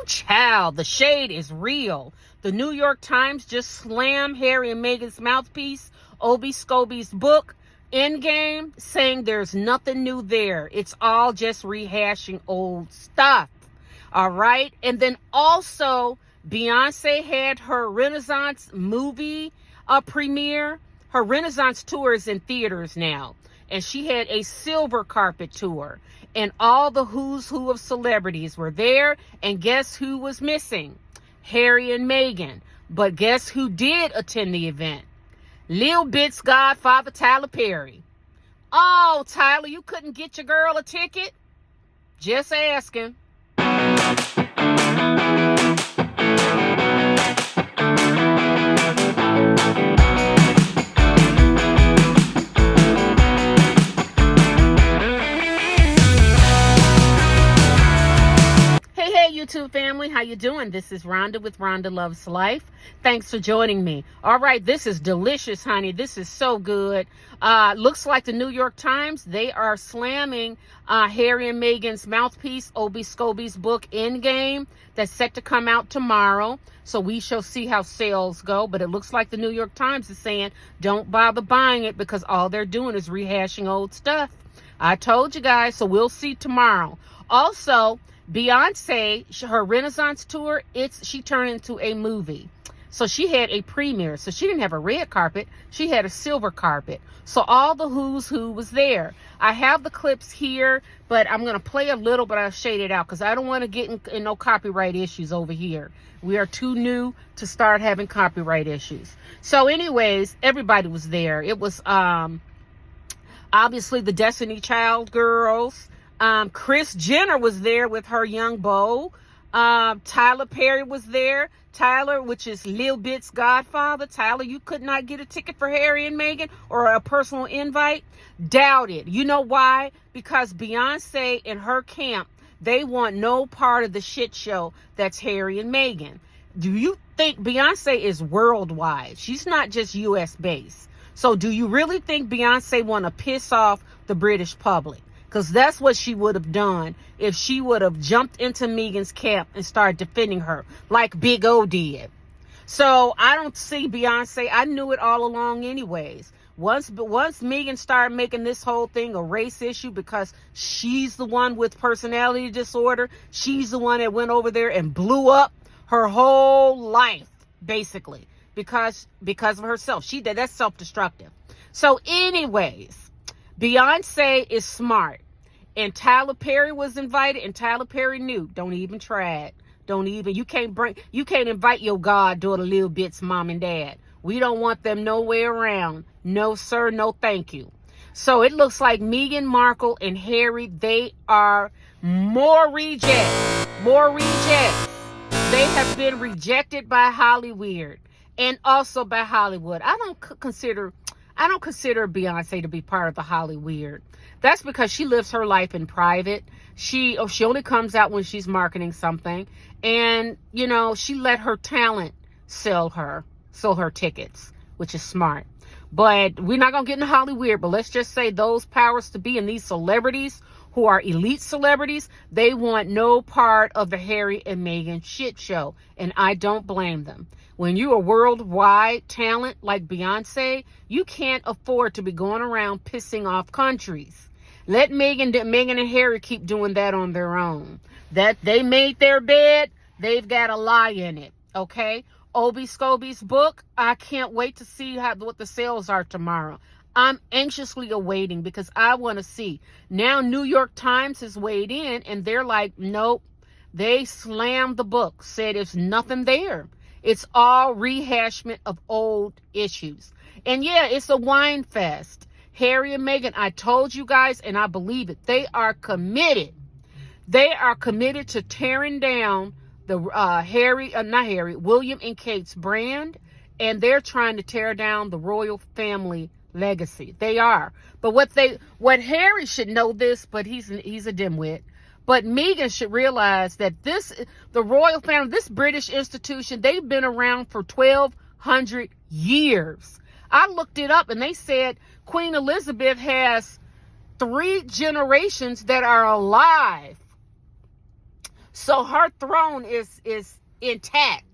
child, the shade is real. The New York Times just slammed Harry and Meghan's mouthpiece, Omid Scobie's book, Endgame, saying there's nothing new there. It's all just rehashing old stuff. All right. And then also, Beyonce had her Renaissance movie premiere. Her Renaissance tour is in theaters now. And she had a silver carpet tour. And all the who's who of celebrities were there. And guess who was missing? Harry and Meghan. But guess who did attend the event? Lil Bit's godfather, Tyler Perry. Oh, Tyler, you couldn't get your girl a ticket? Just asking. YouTube family, how you doing? This is Rhonda with Rhonda Loves Life. Thanks for joining me. All right, this is delicious, honey. This is so good. Looks like the New York Times, they are slamming Harry and Meghan's mouthpiece, Omid Scobie's book, Endgame, that's set to come out tomorrow. So we shall see how sales go. But it looks like the New York Times is saying, don't bother buying it because all they're doing is rehashing old stuff. I told you guys, so we'll see tomorrow. Also, Beyonce, her Renaissance tour, she turned into a movie. So she had a premiere. So she didn't have a red carpet. She had a silver carpet. So all the who's who was there. I have the clips here, but I'm going to play a little, but I'll shade it out because I don't want to get in no copyright issues over here. We are too new to start having copyright issues. So anyways, everybody was there. It was obviously the Destiny Child girls. Kris Jenner was there with her young beau. Tyler Perry was there. Tyler, which is Lil Bit's godfather. Tyler, you could not get a ticket for Harry and Meghan or a personal invite? Doubt it. You know why? Because Beyonce and her camp, they want no part of the shit show that's Harry and Meghan. Do you think Beyonce is worldwide? She's not just U.S. based. So do you really think Beyonce want to piss off the British public? Because that's what she would have done if she would have jumped into Meghan's camp and started defending her like Big O did. So I don't see Beyonce. I knew it all along anyways. Once Meghan started making this whole thing a race issue because she's the one with personality disorder. She's the one that went over there and blew up her whole life, basically, because of herself. She did. That's self-destructive. So anyways, Beyonce is smart. And Tyler Perry was invited, and Tyler Perry knew. Don't even try it. You can't invite your goddaughter, Lil Bit's mom and dad. We don't want them nowhere around. No, sir, no thank you. So it looks like Meghan Markle and Harry, they are more rejects. They have been rejected by Hollywood and also by Hollywood. I don't consider Beyonce to be part of the Hollywood. That's because she lives her life in private. She only comes out when she's marketing something. And, you know, she let her talent sell her tickets, which is smart. But we're not going to get into Hollywood. But let's just say those powers to be and these celebrities who are elite celebrities, they want no part of the Harry and Meghan shit show. And I don't blame them. When you're a worldwide talent like Beyonce, you can't afford to be going around pissing off countries. Let Meghan and Harry keep doing that on their own. That they made their bed, they've got a lie in it. Okay? Omid Scobie's book, I can't wait to see what the sales are tomorrow. I'm anxiously awaiting because I want to see. Now New York Times has weighed in and they're like, nope. They slammed the book, said it's nothing there. It's all rehashment of old issues. And yeah, it's a wine fest. Harry and Meghan, I told you guys, and I believe it. They are committed. They are committed to tearing down the William and Kate's brand. And they're trying to tear down the royal family legacy. They are. But what Harry should know this, but he's a dimwit. But Meghan should realize that the royal family, this British institution, they've been around for 1,200 years. I looked it up and they said Queen Elizabeth has 3 generations that are alive. So her throne is intact.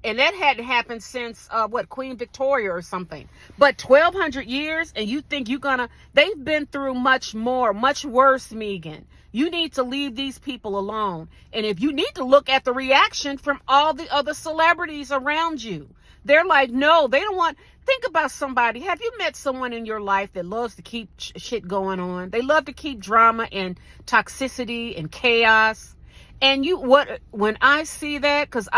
And that hadn't happened since, Queen Victoria or something. But 1,200 years, and you think you're gonna, they've been through much more, much worse, Meghan. You need to leave these people alone. And if you need to look at the reaction from all the other celebrities around you, they're like, no, they don't want, think about somebody. Have you met someone in your life that loves to keep shit going on? They love to keep drama and toxicity and chaos. And when I see that, because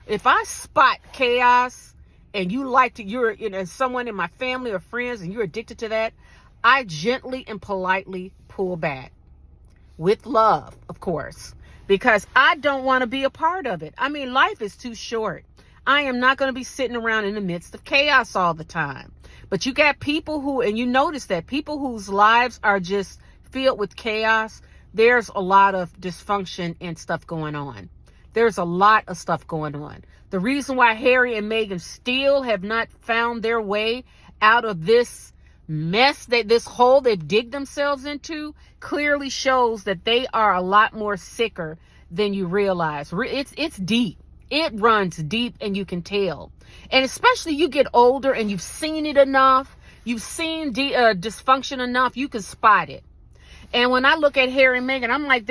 if I spot chaos and you're someone in my family or friends and you're addicted to that, I gently and politely pull back with love, of course, because I don't want to be a part of it. I mean, life is too short. I am not going to be sitting around in the midst of chaos all the time. But you got people and you notice that people whose lives are just filled with chaos, there's a lot of dysfunction and stuff going on. There's a lot of stuff going on. The reason why Harry and Meghan still have not found their way out of this mess, this hole they've digged themselves into, clearly shows that they are a lot more sicker than you realize. It's deep. It runs deep, and you can tell. And especially you get older and you've seen it enough, you've seen dysfunction enough, you can spot it. And when I look at Harry and Meghan, I'm like,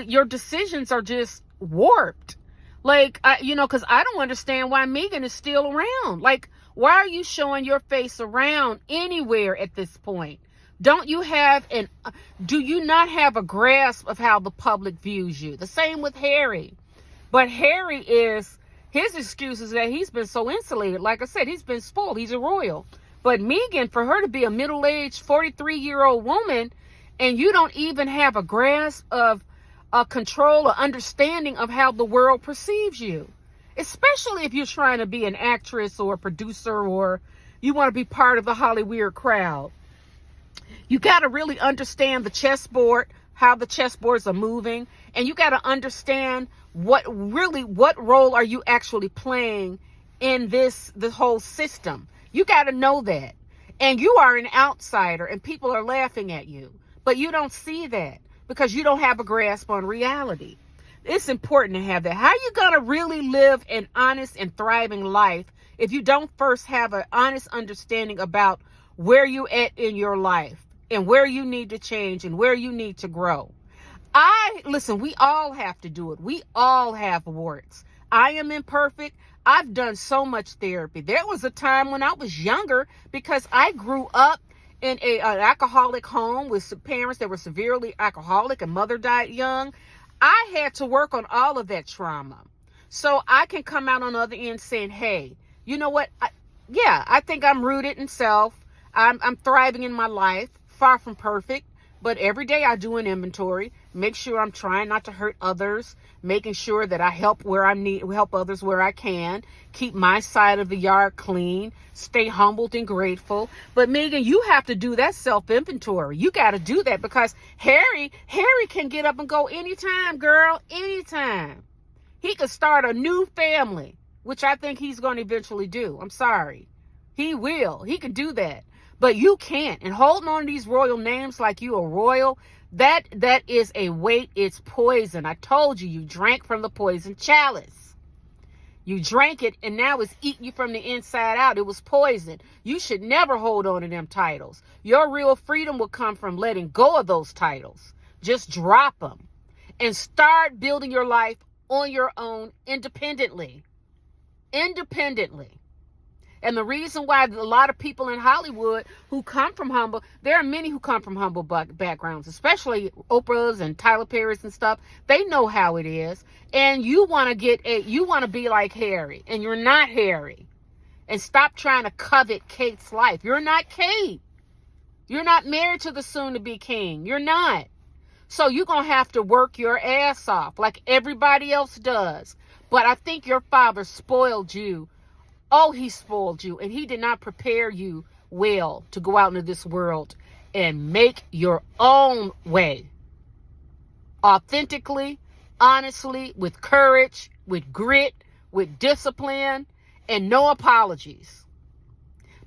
your decisions are just warped. Like, because I don't understand why Meghan is still around. Like, why are you showing your face around anywhere at this point? Do you not have a grasp of how the public views you? The same with Harry. But his excuse is that he's been so insulated. Like I said, he's been spoiled. He's a royal. But Meghan, for her to be a middle-aged 43-year-old woman, and you don't even have a grasp of control or understanding of how the world perceives you, especially if you're trying to be an actress or a producer or you want to be part of the Hollywood crowd. You got to really understand the chessboard, how the chessboards are moving, and you got to understand what role are you actually playing in the whole system. You got to know that. And you are an outsider and people are laughing at you. But you don't see that because you don't have a grasp on reality. It's important to have that. How are you going to really live an honest and thriving life if you don't first have an honest understanding about where you at in your life and where you need to change and where you need to grow? Listen, we all have to do it. We all have warts. I am imperfect. I've done so much therapy. There was a time when I was younger because I grew up in an alcoholic home with some parents that were severely alcoholic and mother died young. I had to work on all of that trauma. So I can come out on the other end saying, hey, you know what? I think I'm rooted in self. I'm thriving in my life, far from perfect. But every day I do an inventory, make sure I'm trying not to hurt others, making sure that I help others where I can, keep my side of the yard clean, stay humbled and grateful. But Meghan, you have to do that self-inventory. You got to do that because Harry can get up and go anytime, girl, anytime. He could start a new family, which I think he's going to eventually do. I'm sorry. He will. He can do that. But you can't. And holding on to these royal names like you a royal, that is a weight. It's poison. I told you, you drank from the poison chalice. You drank it, and now it's eating you from the inside out. It was poison. You should never hold on to them titles. Your real freedom will come from letting go of those titles. Just drop them and start building your life on your own independently. Independently. And the reason why a lot of people in Hollywood who come from humble, there are many who come from humble backgrounds, especially Oprah's and Tyler Perry's and stuff. They know how it is. And you want to be like Harry, and you're not Harry. And stop trying to covet Kate's life. You're not Kate. You're not married to the soon-to-be king. You're not. So you're going to have to work your ass off like everybody else does. But I think your father spoiled you. Oh, he spoiled you, and he did not prepare you well to go out into this world and make your own way. Authentically, honestly, with courage, with grit, with discipline, and no apologies.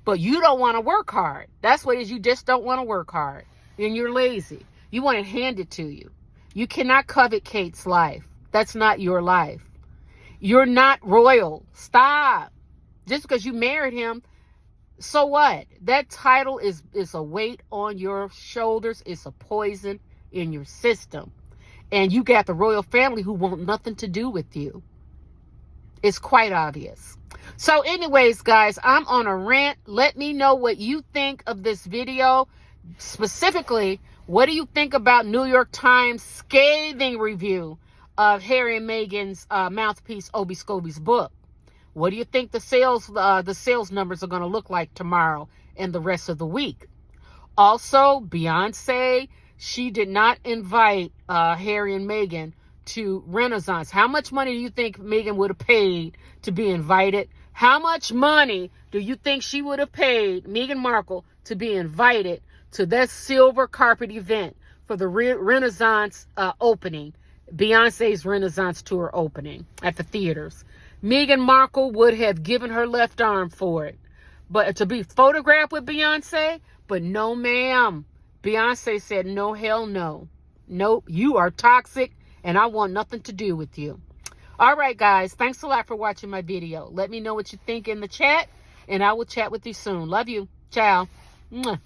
But you don't want to work hard. That's what it is. You just don't want to work hard. And you're lazy. You want it handed to you. You cannot covet Kate's life. That's not your life. You're not royal. Stop. Just because you married him, so what? That title is a weight on your shoulders. It's a poison in your system. And you got the royal family who want nothing to do with you. It's quite obvious. So anyways, guys, I'm on a rant. Let me know what you think of this video. Specifically, what do you think about New York Times scathing review of Harry and Meghan's mouthpiece, Omid Scobie's book? What do you think the sales numbers are going to look like tomorrow and the rest of the week? Also, Beyonce, she did not invite Harry and Meghan to Renaissance. How much money do you think Meghan would have paid to be invited? How much money do you think she would have paid, Meghan Markle, to be invited to that silver carpet event for the Renaissance opening, Beyonce's Renaissance tour opening at the theaters? Meghan Markle would have given her left arm for it. But to be photographed with Beyonce, but no ma'am. Beyonce said, no, hell no. Nope, you are toxic and I want nothing to do with you. All right, guys, thanks a lot for watching my video. Let me know what you think in the chat and I will chat with you soon. Love you. Ciao. Mwah.